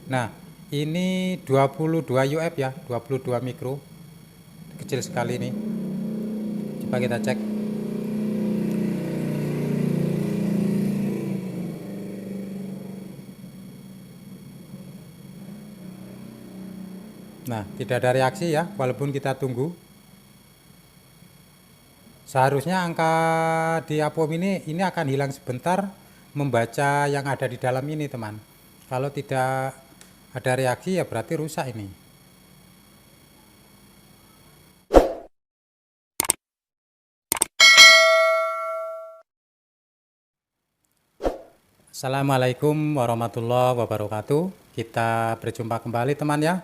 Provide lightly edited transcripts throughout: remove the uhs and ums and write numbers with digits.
Nah, ini 22 UF ya, 22 mikro. Kecil sekali ini. Coba kita cek. Nah, tidak ada reaksi ya, walaupun kita tunggu. Seharusnya angka di Apom ini akan hilang sebentar membaca yang ada di dalam ini, teman. Kalau tidak ada reaksi ya berarti rusak ini. Assalamualaikum warahmatullahi wabarakatuh. Kita berjumpa kembali teman ya.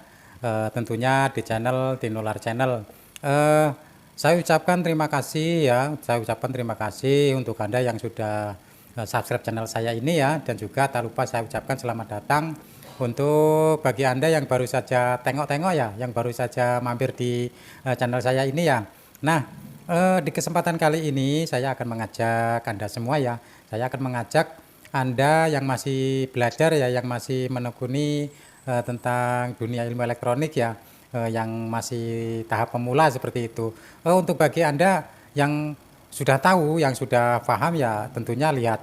Tentunya di channel Tinular Channel. Saya ucapkan terima kasih ya. Saya ucapkan terima kasih untuk Anda yang sudah subscribe channel saya ini ya. Dan juga tak lupa saya ucapkan selamat datang untuk bagi Anda yang baru saja tengok-tengok ya, yang baru saja mampir di channel saya ini ya. Nah, di kesempatan kali ini saya akan mengajak Anda semua ya. Saya akan mengajak Anda yang masih belajar ya, yang masih menekuni tentang dunia ilmu elektronik ya, yang masih tahap pemula seperti itu. Untuk bagi Anda yang sudah tahu, yang sudah paham ya, tentunya lihat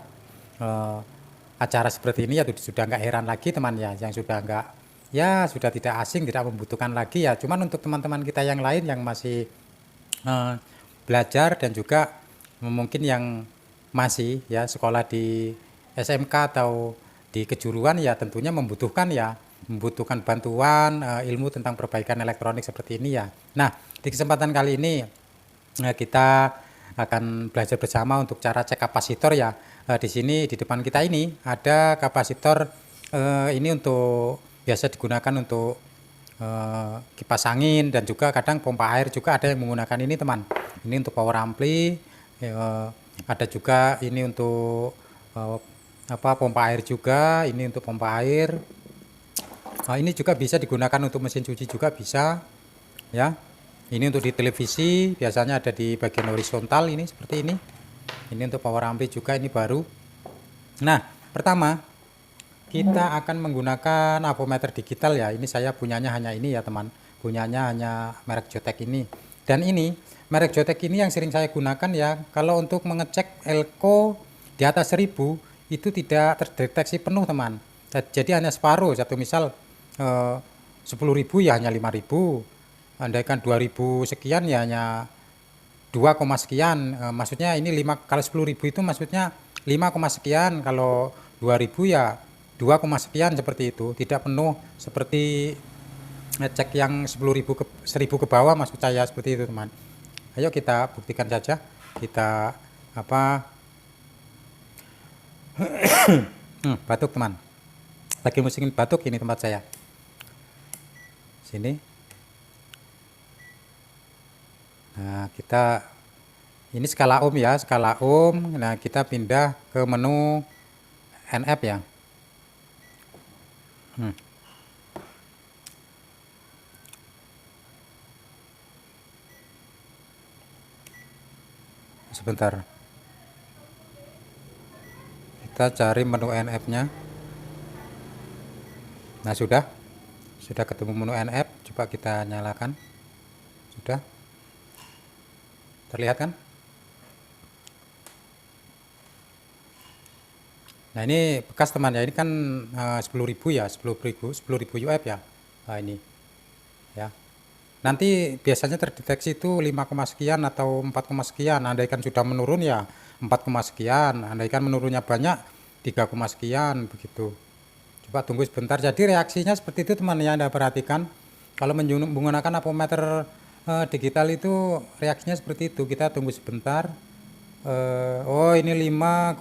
acara seperti ini ya sudah nggak heran lagi teman ya, yang sudah nggak ya sudah tidak asing, tidak membutuhkan lagi ya. Cuman untuk teman-teman kita yang lain yang masih belajar dan juga mungkin yang masih ya sekolah di SMK atau di kejuruan ya tentunya membutuhkan bantuan ilmu tentang perbaikan elektronik seperti ini ya. Nah, di kesempatan kali ini kita akan belajar bersama untuk cara cek kapasitor ya. Di sini di depan kita ini ada kapasitor, ini untuk biasa digunakan untuk kipas angin dan juga kadang pompa air juga ada yang menggunakan ini teman. Ini untuk power ampli, ada juga ini untuk pompa air juga, ini untuk pompa air. Ini juga bisa digunakan untuk mesin cuci juga bisa ya. Ini untuk di televisi biasanya ada di bagian horizontal ini seperti ini. Ini untuk power ampli juga, ini baru. Nah, pertama kita akan menggunakan avometer digital ya. Ini saya punyanya hanya ini ya teman, punyanya hanya merek Jotek ini. Dan ini merek Jotek ini yang sering saya gunakan ya. Kalau untuk mengecek elko di atas 1000 itu tidak terdeteksi penuh teman, jadi hanya separuh. Satu misal 10.000 ya hanya 5.000, andaikan 2.000 sekian ya hanya 2, sekian. Maksudnya ini 5, kalau 10.000 itu maksudnya 5, sekian, kalau 2.000 ya 2, sekian seperti itu, tidak penuh seperti ngecek yang 10.000 ke 1.000 ke bawah maksud saya seperti itu teman. Ayo kita buktikan saja, kita batuk teman, lagi musim batuk ini tempat saya sini. Nah, kita ini skala ohm ya, skala ohm. Nah, kita pindah ke menu NF ya. Sebentar, kita cari menu NF nya. Nah, sudah ketemu menu NF. Coba kita nyalakan. Sudah terlihat kan? Nah, ini bekas teman ya, ini kan 10.000 ya, 10.000 UF ya. Nah, ini ya. Nanti biasanya terdeteksi itu 5, sekian atau 4, sekian. Andaikan sudah menurun ya 4, sekian. Andaikan menurunnya banyak 3, sekian begitu. Coba tunggu sebentar. Jadi reaksinya seperti itu teman ya, Anda perhatikan. Kalau menggunakan avometer digital itu reaksinya seperti itu. Kita tunggu sebentar. Oh ini 5,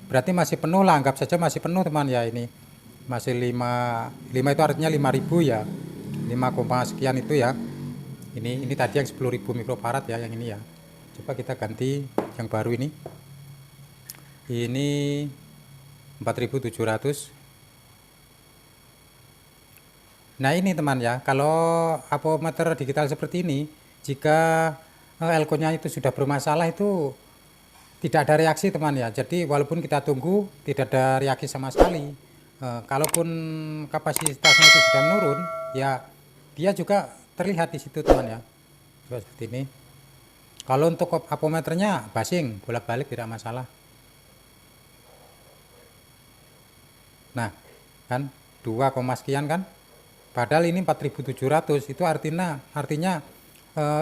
berarti masih penuh lah, anggap saja masih penuh teman ya. Ini masih 5 itu artinya 5.000 ya, 5, sekian itu ya. Ini tadi yang 10.000 mikrofarad ya, yang ini ya. Coba kita ganti yang baru ini 4.700. Nah ini teman ya, kalau avometer digital seperti ini, jika elko-nya itu sudah bermasalah itu tidak ada reaksi teman ya. Jadi walaupun kita tunggu tidak ada reaksi sama sekali. Kalaupun kapasitasnya itu sudah menurun, ya dia juga terlihat di situ teman ya. Coba seperti ini. Kalau untuk apometernya basing, bolak-balik tidak masalah. Nah, kan 2, sekian kan? Padahal ini 4.700, itu artinya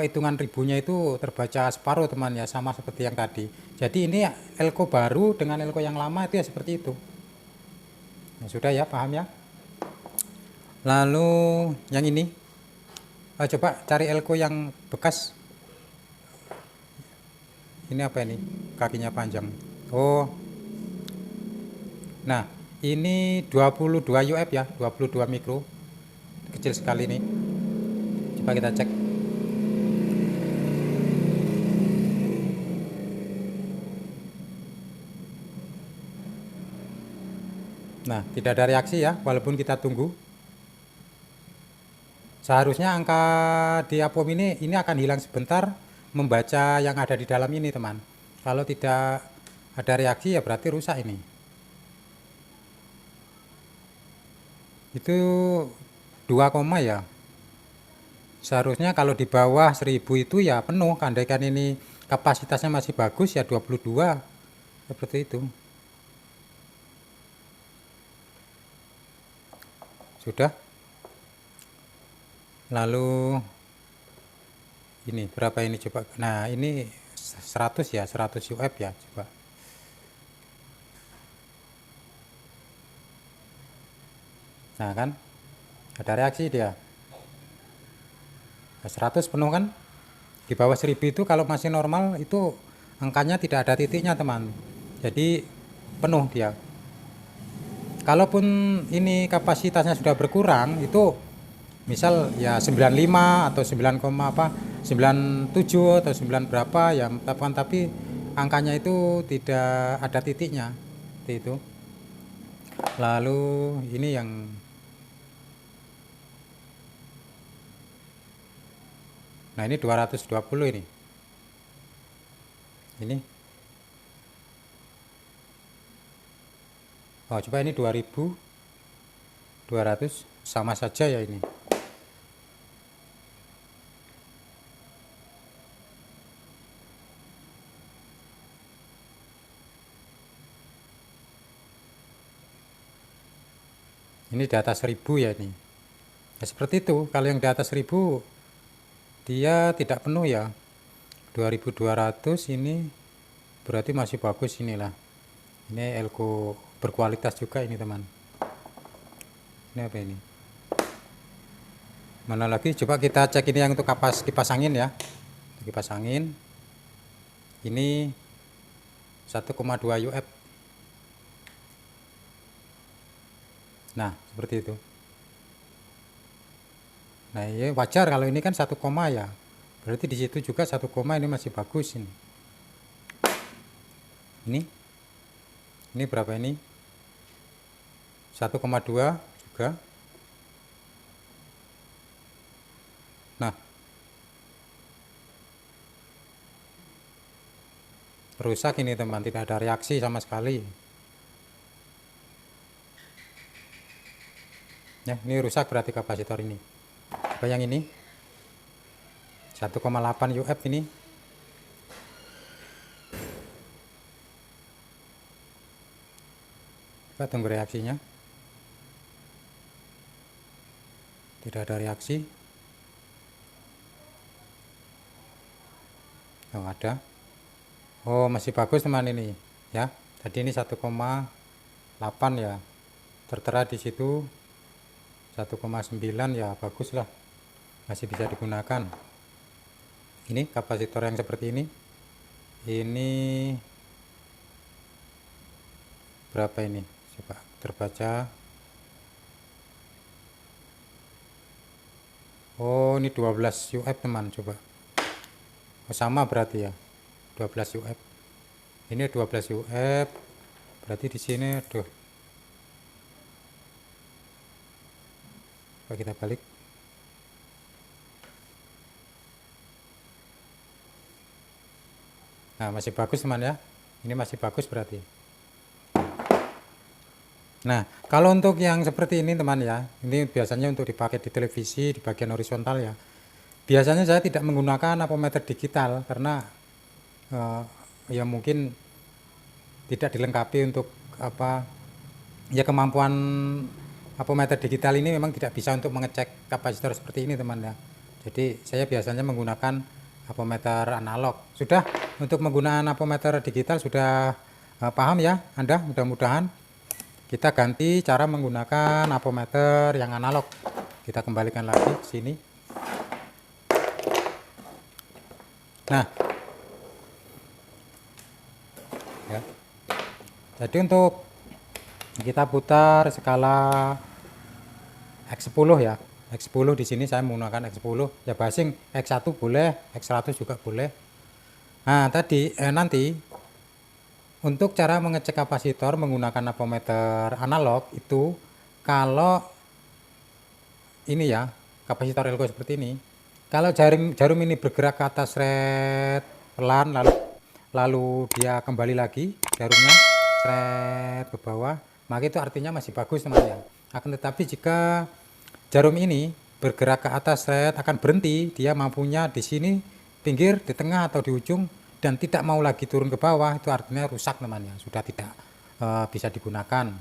hitungan ribunya itu terbaca separuh teman ya, sama seperti yang tadi. Jadi ini elko baru dengan elko yang lama itu ya seperti itu. Nah, sudah ya, paham ya? Lalu yang ini, coba cari elko yang bekas. Ini apa ini? Kakinya panjang. Oh, nah ini 22 UF ya, 22 mikro. Kecil sekali nih. Coba kita cek. Nah, tidak ada reaksi ya, walaupun kita tunggu. Seharusnya angka di apom ini akan hilang sebentar membaca yang ada di dalam ini teman. Kalau tidak ada reaksi ya berarti rusak ini. Itu 2, ya. Seharusnya kalau di bawah 1000 itu ya penuh, andaikan ini kapasitasnya masih bagus ya 22. Seperti itu. Sudah. Lalu ini berapa ini coba. Nah, ini 100 ya, 100 UF ya, coba. Nah, kan ada reaksi dia. 100 penuh kan? Di bawah 1000 itu kalau masih normal itu angkanya tidak ada titiknya, teman. Jadi penuh dia. Kalaupun ini kapasitasnya sudah berkurang, itu misal ya 95 atau 9, 97 atau 9 berapa ya, tapi angkanya itu tidak ada titiknya. Seperti itu. Lalu ini yang nah ini 220 ini. Ini. Oh, coba ini 2200 sama saja ya ini. Ini di atas 1000 ya ini. Ya seperti itu, kalau yang di atas 1000 dia tidak penuh ya. 2200 ini berarti masih bagus inilah. Ini elko berkualitas juga ini teman. Ini apa ini? Mana lagi? Coba kita cek ini yang untuk kipas angin ya. Kipas angin. Ini 1,2 UF. Nah, seperti itu. Nah, ini wajar kalau ini kan 1, ya. Berarti di situ juga 1, ini masih bagus ini. Ini berapa ini? 1,2 juga. Nah, rusak ini teman, tidak ada reaksi sama sekali. Ya, ini rusak berarti kapasitor ini. Coba yang ini 1,8 UF ini. Kita tunggu reaksinya. Tidak ada reaksi. Oh, ada. Oh, masih bagus teman ini ya. Tadi ini 1,8 ya. Tertera di situ 1,9 ya, bagus lah. Masih bisa digunakan. Ini kapasitor yang seperti ini. Ini berapa ini? Coba terbaca. Oh, ini 12 UF teman, coba. Oh, sama berarti ya. 12 UF. Ini 12 UF. Berarti di sini aduh. Coba kita balik. Nah, masih bagus teman ya. Ini masih bagus berarti. Nah, kalau untuk yang seperti ini teman ya, ini biasanya untuk dipakai di televisi di bagian horizontal ya. Biasanya saya tidak menggunakan apometer digital karena eh, ya mungkin tidak dilengkapi untuk apa ya, kemampuan apometer digital ini memang tidak bisa untuk mengecek kapasitor seperti ini teman ya. Jadi saya biasanya menggunakan apometer analog. Sudah, untuk menggunakan apometer digital sudah paham ya Anda, mudah-mudahan. Kita ganti cara menggunakan apometer yang analog. Kita kembalikan lagi ke sini. Nah, ya. Jadi untuk kita putar skala X10 ya. X10 di sini saya menggunakan X10. Ya basing X1 boleh, X100 juga boleh. Nah, tadi nanti untuk cara mengecek kapasitor menggunakan apometer analog itu, kalau ini ya, kapasitor elko seperti ini, kalau jarum ini bergerak ke atas seret pelan, lalu dia kembali lagi jarumnya seret ke bawah, maka itu artinya masih bagus teman ya. Akan tetapi jika jarum ini bergerak ke atas seret akan berhenti, dia mampunya di sini, pinggir, di tengah atau di ujung, dan tidak mau lagi turun ke bawah, itu artinya rusak teman ya, sudah tidak bisa digunakan.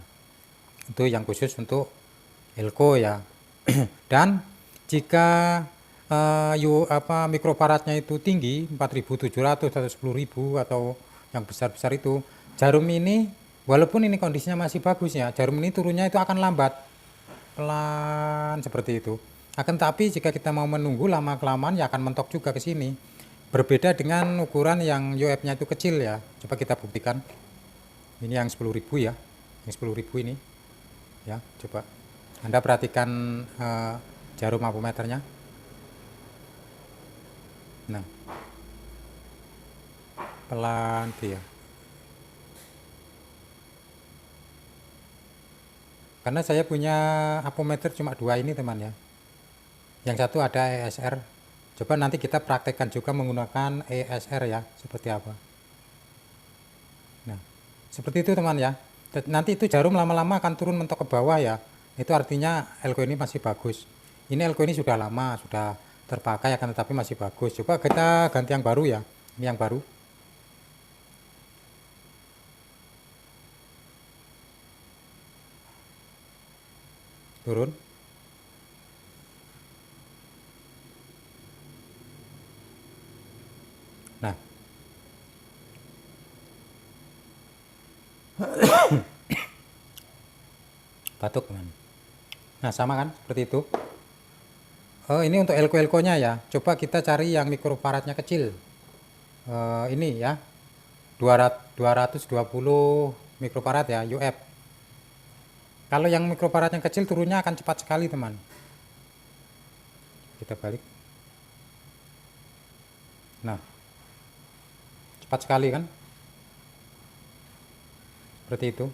Itu yang khusus untuk elko ya. Dan jika mikrofaradnya itu tinggi 4.700 atau 10.000 atau yang besar-besar itu, jarum ini walaupun ini kondisinya masih bagus ya, jarum ini turunnya itu akan lambat, pelan seperti itu. Akan tapi jika kita mau menunggu lama kelamaan ya akan mentok juga ke sini. Berbeda dengan ukuran yang UF-nya itu kecil ya. Coba kita buktikan. Ini yang 10.000 ya. Yang 10.000 ini. Ya, coba. Anda perhatikan jarum apometernya. Nah, pelan dia. Karena saya punya apometer cuma dua ini teman ya. Yang satu ada ESR. Coba nanti kita praktekkan juga menggunakan ESR ya, seperti apa. Nah, seperti itu teman ya. Nanti itu jarum lama-lama akan turun mentok ke bawah ya. Itu artinya elko ini masih bagus. Ini elko ini sudah lama, sudah terpakai akan tetapi masih bagus. Coba kita ganti yang baru ya. Ini yang baru. Turun. Nah, batuk teman. Nah, sama kan seperti itu. Oh, ini untuk elko-elkonya ya. Coba kita cari yang mikrofaradnya kecil. Ini ya. 220 mikrofarad ya, UF. Kalau yang mikrofaradnya kecil turunnya akan cepat sekali teman. Kita balik. Nah, cepat sekali kan? Seperti itu.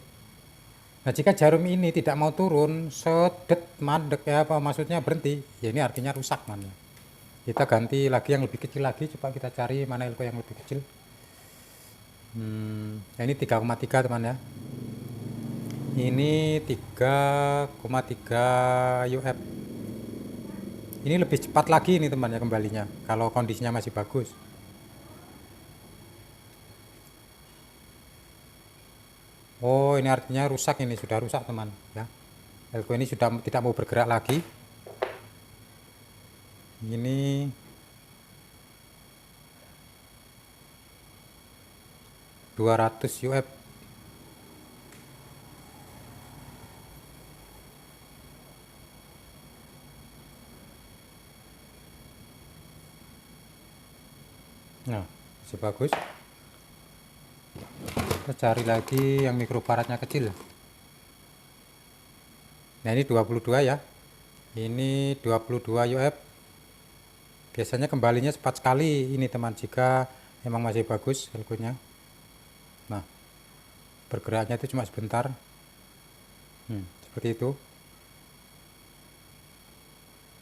Nah, jika jarum ini tidak mau turun, sedet, mandek ya, apa maksudnya berhenti, ya ini artinya rusak man. Kita ganti lagi yang lebih kecil lagi, coba kita cari mana elko yang lebih kecil. Ya ini 3,3 teman ya. Ini 3,3 UF. Ini lebih cepat lagi ini teman ya kembalinya, kalau kondisinya masih bagus. Oh, ini artinya rusak, ini sudah rusak teman ya. Elko ini sudah tidak mau bergerak lagi. Ini UF. Nah, masih bagus. Kita cari lagi yang mikrofaradnya kecil. Nah, ini 22 ya. Ini 22 UF. Biasanya kembalinya cepat sekali ini teman, jika memang masih bagus elkonya. Nah, bergeraknya itu cuma sebentar. Seperti itu.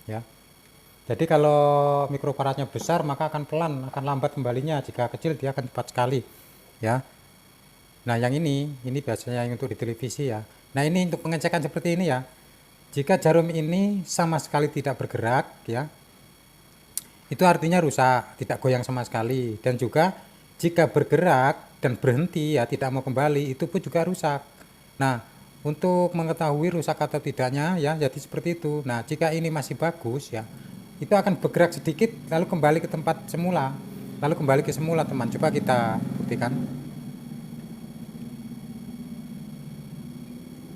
Ya. Jadi kalau mikrofaradnya besar maka akan pelan, akan lambat kembalinya. Jika kecil dia akan cepat sekali. Ya. Nah, yang ini biasanya yang untuk di televisi ya. Nah, ini untuk pengecekan seperti ini ya. Jika jarum ini sama sekali tidak bergerak ya, itu artinya rusak, tidak goyang sama sekali. Dan juga jika bergerak dan berhenti ya, tidak mau kembali, itu pun juga rusak. Nah, untuk mengetahui rusak atau tidaknya ya, jadi seperti itu. Nah, jika ini masih bagus ya, itu akan bergerak sedikit lalu kembali ke tempat semula. Lalu kembali ke semula, teman. Coba kita buktikan.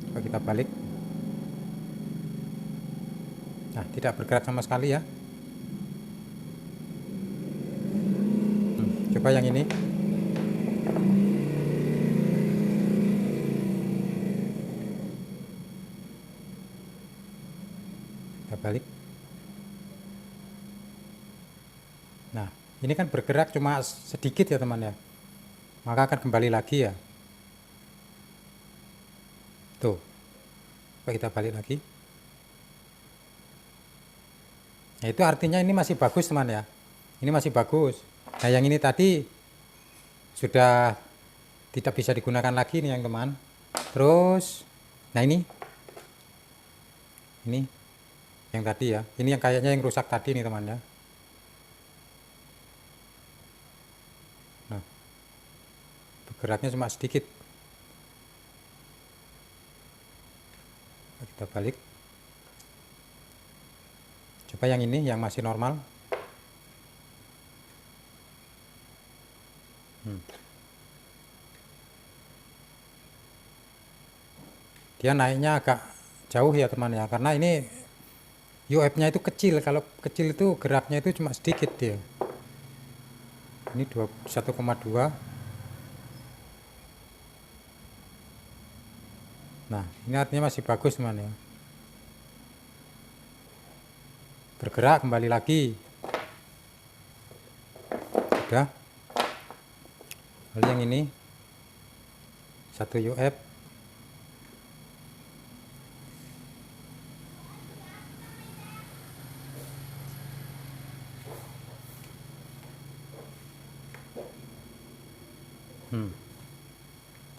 Coba kita balik. Nah, tidak bergerak sama sekali ya. Coba yang ini. Kita balik. Nah, ini kan bergerak cuma sedikit ya teman ya. Maka akan kembali lagi ya. Tuh. Coba kita balik lagi. Nah, itu artinya ini masih bagus teman ya. Ini masih bagus. Nah, yang ini tadi sudah tidak bisa digunakan lagi nih yang teman. Terus, nah ini yang tadi ya. Ini yang kayaknya yang rusak tadi nih teman ya. Nah, bergeraknya cuma sedikit. Kita balik. Coba yang ini yang masih normal. Dia naiknya agak jauh ya teman ya, karena ini UF-nya itu kecil. Kalau kecil itu geraknya itu cuma sedikit dia. Ini 1,2. Nah, ini artinya masih bagus teman ya. Bergerak kembali lagi. Sudah. Lalu yang ini 1 UF.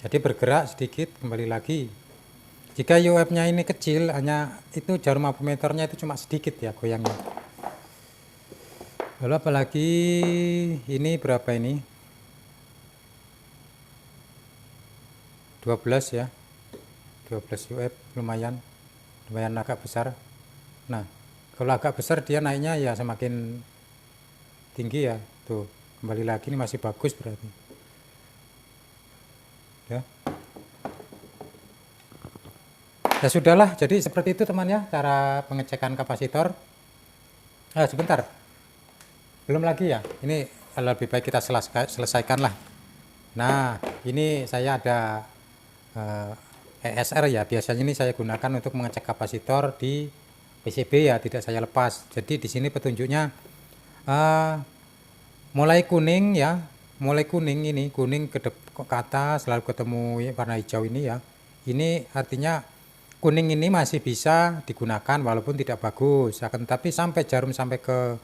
Jadi bergerak sedikit kembali lagi. Jika UF-nya ini kecil, hanya itu jarum ampermeternya itu cuma sedikit ya goyangnya. Lalu apalagi ini berapa ini? 12 ya. 12 UF lumayan agak besar. Nah, kalau agak besar dia naiknya ya semakin tinggi ya. Tuh, kembali lagi ini masih bagus berarti. Ya. Ya sudahlah, jadi seperti itu teman ya cara pengecekan kapasitor. Sebentar. Belum lagi ya. Ini lebih baik kita selesaikan lah. Nah, ini saya ada ESR ya. Biasanya ini saya gunakan untuk mengecek kapasitor di PCB ya, tidak saya lepas. Jadi di sini petunjuknya mulai kuning ya, mulai kuning ini, kuning ke atas lalu ketemu warna hijau ini ya. Ini artinya kuning ini masih bisa digunakan walaupun tidak bagus. Akan tetapi sampai jarum sampai ke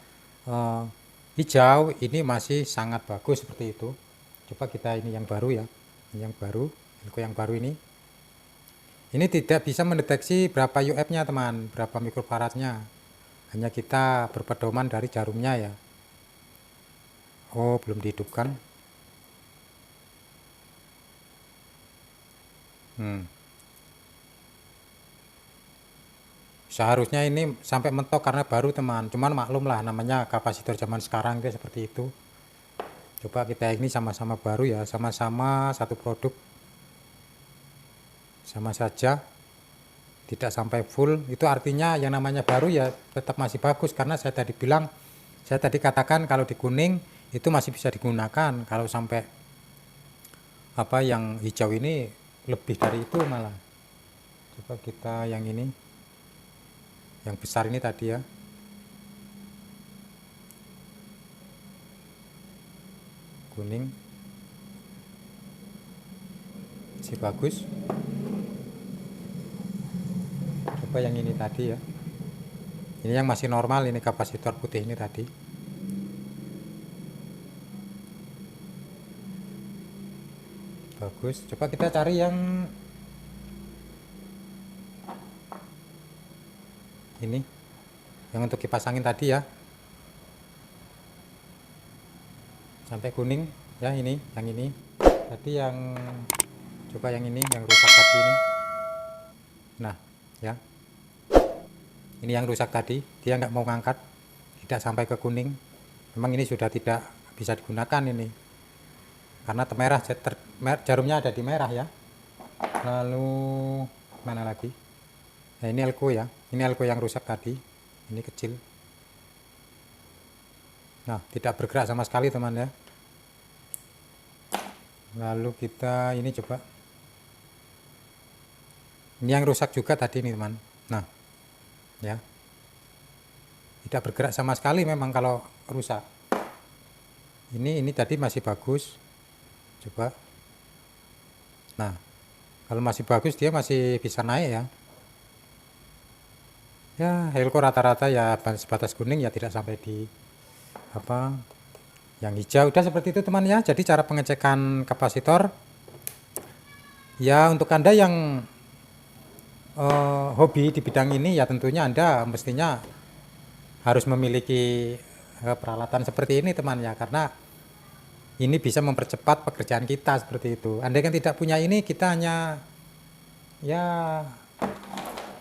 hijau ini masih sangat bagus seperti itu. Coba kita ini yang baru ya, yang baru, yang baru ini. Ini tidak bisa mendeteksi berapa UF-nya teman, berapa mikrofaradnya. Hanya kita berpedoman dari jarumnya ya. Oh, belum dihidupkan. Seharusnya ini sampai mentok karena baru teman. Cuman maklum lah namanya kapasitor zaman sekarang itu seperti itu. Coba kita ini sama-sama baru ya, sama-sama satu produk. Sama saja tidak sampai full. Itu artinya yang namanya baru ya tetap masih bagus karena saya tadi katakan kalau di kuning itu masih bisa digunakan. Kalau sampai yang hijau ini lebih dari itu malah. Coba kita yang ini, yang besar ini tadi ya. Kuning masih bagus. Coba yang ini tadi ya. Ini yang masih normal, ini kapasitor putih ini tadi. Bagus. Coba kita cari yang ini yang untuk kipas angin tadi ya, sampai kuning ya. Ini yang ini tadi, yang coba yang ini yang rusak tadi ini. Nah ya, ini yang rusak tadi, dia nggak mau ngangkat, tidak sampai ke kuning. Memang ini sudah tidak bisa digunakan ini karena merah, jarumnya ada di merah ya. Lalu mana lagi? Nah ini elko ya, ini elko yang rusak tadi, ini kecil. Nah tidak bergerak sama sekali teman ya. Lalu kita ini coba, ini yang rusak juga tadi nih teman. Nah ya, tidak bergerak sama sekali memang kalau rusak. Ini tadi masih bagus, coba. Nah kalau masih bagus dia masih bisa naik ya. Ya elko rata-rata ya sebatas kuning ya, tidak sampai di apa yang hijau. Udah seperti itu teman ya. Jadi cara pengecekan kapasitor ya, untuk Anda yang hobi di bidang ini ya, tentunya Anda mestinya harus memiliki peralatan seperti ini teman ya, karena ini bisa mempercepat pekerjaan kita seperti itu. Andai kan tidak punya ini, kita hanya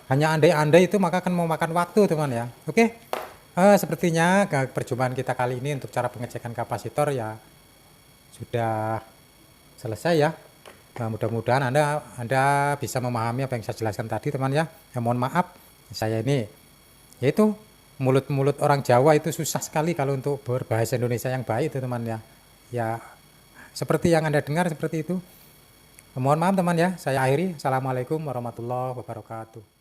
andai-andai itu, maka akan memakan waktu teman ya. Oke. Sepertinya perjumpaan kita kali ini untuk cara pengecekan kapasitor ya sudah selesai ya. Nah, mudah-mudahan Anda bisa memahami apa yang saya jelaskan tadi teman ya. Mohon maaf saya ini, yaitu mulut-mulut orang Jawa itu susah sekali kalau untuk berbahasa Indonesia yang baik itu teman ya. Ya seperti yang Anda dengar seperti itu. Mohon maaf teman ya, saya akhiri. Assalamualaikum warahmatullahi wabarakatuh.